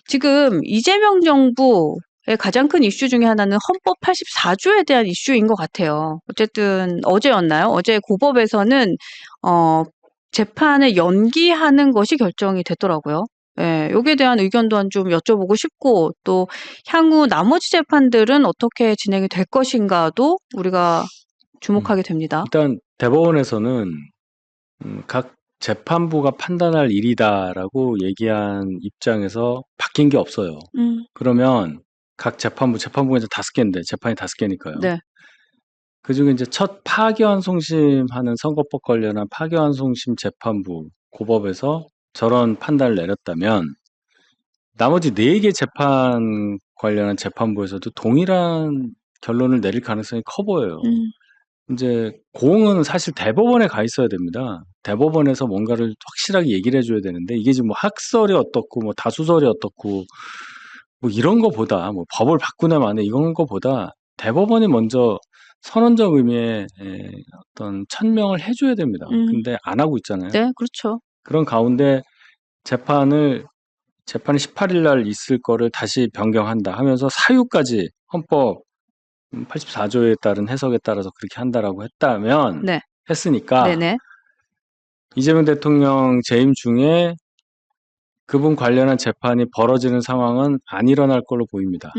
지금 이재명 정부의 가장 큰 이슈 중에 하나는 헌법 84조에 대한 이슈인 것 같아요. 어쨌든 어제였나요? 어제 고법에서는 재판을 연기하는 것이 결정이 됐더라고요. 예, 여기에 대한 의견도 좀 여쭤보고 싶고, 또 향후 나머지 재판들은 어떻게 진행이 될 것인가도 우리가 주목하게 됩니다. 일단 대법원에서는 각 재판부가 판단할 일이다라고 얘기한 입장에서 바뀐 게 없어요. 그러면 각 재판부가 이제 5개인데 재판이 5개니까요. 네. 그중에 이제 첫 파기환송심하는 선거법 관련한 파기환송심 재판부 고법에서 저런 판단을 내렸다면 나머지 4개 재판 관련한 재판부에서도 동일한 결론을 내릴 가능성이 커 보여요. 이제 공은 사실 대법원에 가 있어야 됩니다. 대법원에서 뭔가를 확실하게 얘기를 해줘야 되는데 이게 지금 뭐 학설이 어떻고 뭐 다수설이 어떻고 뭐 이런 거보다 뭐 법을 바꾸네 마네 이런 거보다 대법원이 먼저 선언적 의미의 어떤 천명을 해줘야 됩니다. 근데 안 하고 있잖아요. 네, 그렇죠. 그런 가운데 재판이 18일 날 있을 거를 다시 변경한다 하면서 사유까지 헌법 84조에 따른 해석에 따라서 그렇게 한다라고 했다면 네. 했으니까 네네. 이재명 대통령 재임 중에 그분 관련한 재판이 벌어지는 상황은 안 일어날 걸로 보입니다.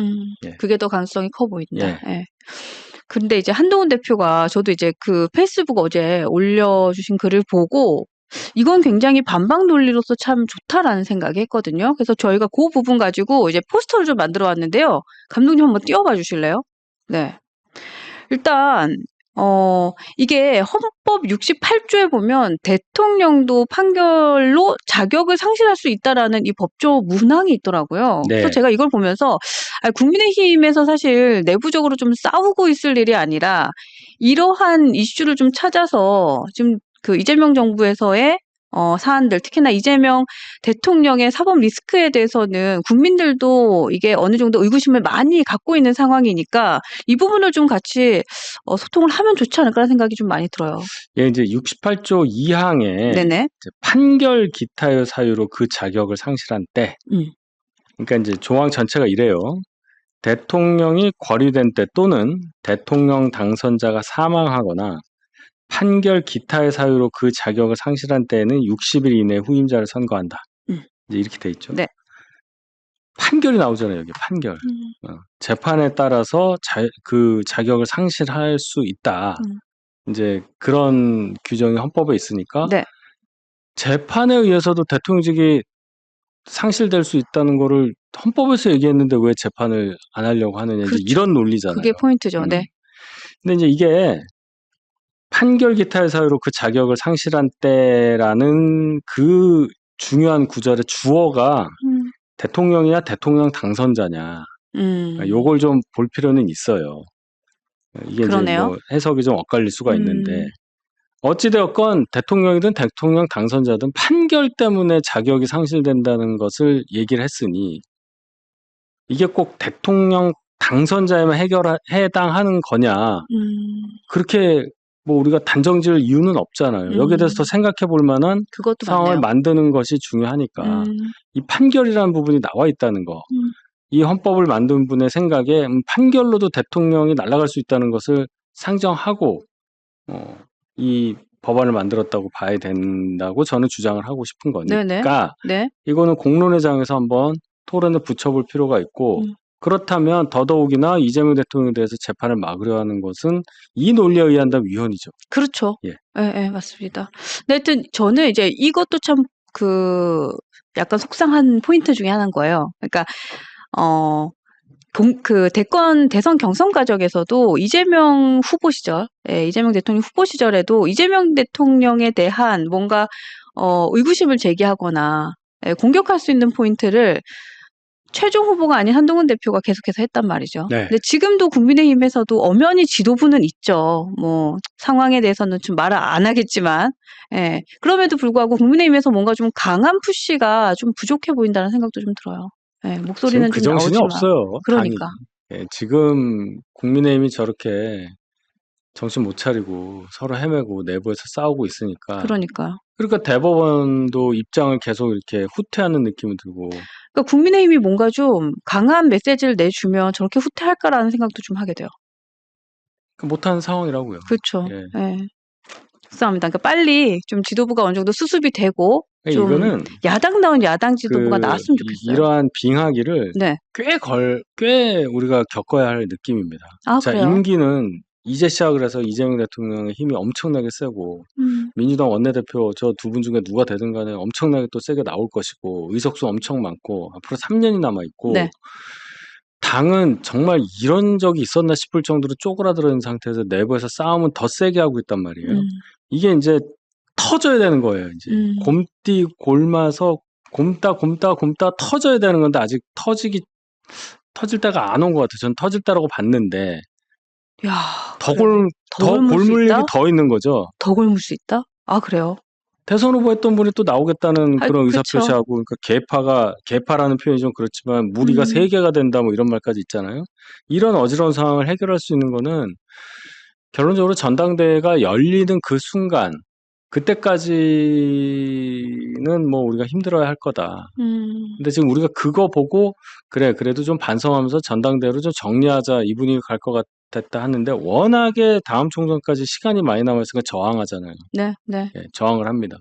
예. 그게 더 가능성이 커 보인다. 예. 예. 근데 이제 한동훈 대표가 저도 이제 그 페이스북 어제 올려주신 글을 보고 이건 굉장히 반박 논리로서 참 좋다라는 생각이 했거든요. 그래서 저희가 그 부분 가지고 이제 포스터를 좀 만들어 왔는데요. 감독님 한번 띄워봐 주실래요? 네. 일단 이게 헌법 68조에 보면 대통령도 판결로 자격을 상실할 수 있다라는 이 법조 문항이 있더라고요. 네. 그래서 제가 이걸 보면서 국민의힘에서 사실 내부적으로 좀 싸우고 있을 일이 아니라 이러한 이슈를 좀 찾아서 지금 그 이재명 정부에서의 사안들, 특히나 이재명 대통령의 사법 리스크에 대해서는 국민들도 이게 어느 정도 의구심을 많이 갖고 있는 상황이니까 이 부분을 좀 같이 소통을 하면 좋지 않을까라는 생각이 좀 많이 들어요. 예, 이제 68조 2항에 네네. 판결 기타의 사유로 그 자격을 상실한 때, 그러니까 이제 조항 전체가 이래요. 대통령이 거류된 때 또는 대통령 당선자가 사망하거나 판결 기타의 사유로 그 자격을 상실한 때에는 60일 이내에 후임자를 선거한다. 이제 이렇게 돼 있죠. 네. 판결이 나오잖아요, 여기 판결. 재판에 따라서 그 자격을 상실할 수 있다. 이제 그런 규정이 헌법에 있으니까 네. 재판에 의해서도 대통령직이 상실될 수 있다는 거를 헌법에서 얘기했는데 왜 재판을 안 하려고 하느냐. 그렇죠. 이제 이런 논리잖아요. 그게 포인트죠. 네. 근데 이제 이게 판결 기타의 사유로 그 자격을 상실한 때라는 그 중요한 구절의 주어가 대통령이냐 대통령 당선자냐. 요걸 좀 볼 필요는 있어요. 이게 그러네요. 이제 뭐 해석이 좀 엇갈릴 수가 있는데 어찌되었건 대통령이든 대통령 당선자든 판결 때문에 자격이 상실된다는 것을 얘기를 했으니 이게 꼭 대통령 당선자에만 해당하는 거냐. 그렇게 뭐 우리가 단정 지을 이유는 없잖아요. 여기에 대해서 더 생각해 볼 만한 상황을 맞네요. 만드는 것이 중요하니까 이 판결이라는 부분이 나와 있다는 거. 이 헌법을 만든 분의 생각에 판결로도 대통령이 날아갈 수 있다는 것을 상정하고 이 법안을 만들었다고 봐야 된다고 저는 주장을 하고 싶은 거니까 네네. 네. 이거는 공론의 장에서 한번 토론에 붙여볼 필요가 있고 그렇다면 더더욱이나 이재명 대통령에 대해서 재판을 막으려 하는 것은 이 논리에 의한다면 위헌이죠. 그렇죠. 예. 예, 맞습니다. 근데 하여튼 저는 이제 이것도 참 약간 속상한 포인트 중에 하나인 거예요. 그러니까 대선 경선 과정에서도 이재명 후보 시절, 이재명 대통령 후보 시절에도 이재명 대통령에 대한 뭔가 의구심을 제기하거나 공격할 수 있는 포인트를 최종 후보가 아닌 한동훈 대표가 계속해서 했단 말이죠. 네. 근데 지금도 국민의힘에서도 엄연히 지도부는 있죠. 뭐 상황에 대해서는 좀 말을 안 하겠지만, 그럼에도 불구하고 국민의힘에서 뭔가 좀 강한 푸시가 좀 부족해 보인다는 생각도 좀 들어요. 목소리는 지금 그 좀 정신이 나오지만. 없어요. 그러니까. 당이. 지금 국민의힘이 저렇게 정신 못 차리고 서로 헤매고 내부에서 싸우고 있으니까 그러니까요. 그러니까 대법원도 입장을 계속 이렇게 후퇴하는 느낌이 들고. 그러니까 국민의힘이 뭔가 좀 강한 메시지를 내주면 저렇게 후퇴할까라는 생각도 좀 하게 돼요. 못하는 상황이라고요. 그렇죠. 예. 예. 속상합니다. 그러니까 빨리 좀 지도부가 어느 정도 수습이 되고 좀 이거는 야당다운 야당 지도부가 나왔으면 좋겠어요. 이러한 빙하기를 네. 꽤 우리가 겪어야 할 느낌입니다. 아, 자, 그래요? 임기는 이제 시작을 해서 이재명 대통령의 힘이 엄청나게 세고, 민주당 원내대표 저 두 분 중에 누가 되든 간에 엄청나게 또 세게 나올 것이고, 의석수 엄청 많고, 앞으로 3년이 남아있고, 네. 당은 정말 이런 적이 있었나 싶을 정도로 쪼그라들어 있는 상태에서 내부에서 싸움은 더 세게 하고 있단 말이에요. 이게 이제 터져야 되는 거예요. 이제 곰띠 골마서 곰따 터져야 되는 건데 아직 터질 때가 안 온 것 같아요. 전 터질 때라고 봤는데 야, 더 그래요? 더 굶을 수 골물 있다? 일이 더 있는 거죠. 더 굶을 수 있다? 아, 그래요? 대선 후보 했던 분이 또 나오겠다는 아, 그런 그쵸. 의사표시하고, 그러니까 개파라는 표현이 좀 그렇지만 무리가 3개가 된다 뭐 이런 말까지 있잖아요. 이런 어지러운 상황을 해결할 수 있는 거는 결론적으로 전당대회가 열리는 그 순간, 그때까지는 뭐 우리가 힘들어야 할 거다. 근데 지금 우리가 그거 보고 그래도 좀 반성하면서 전당대회로 좀 정리하자, 이 분위기 갈 것 같았다 하는데, 워낙에 다음 총선까지 시간이 많이 남아있으니까 저항하잖아요. 네, 네. 예, 저항을 합니다.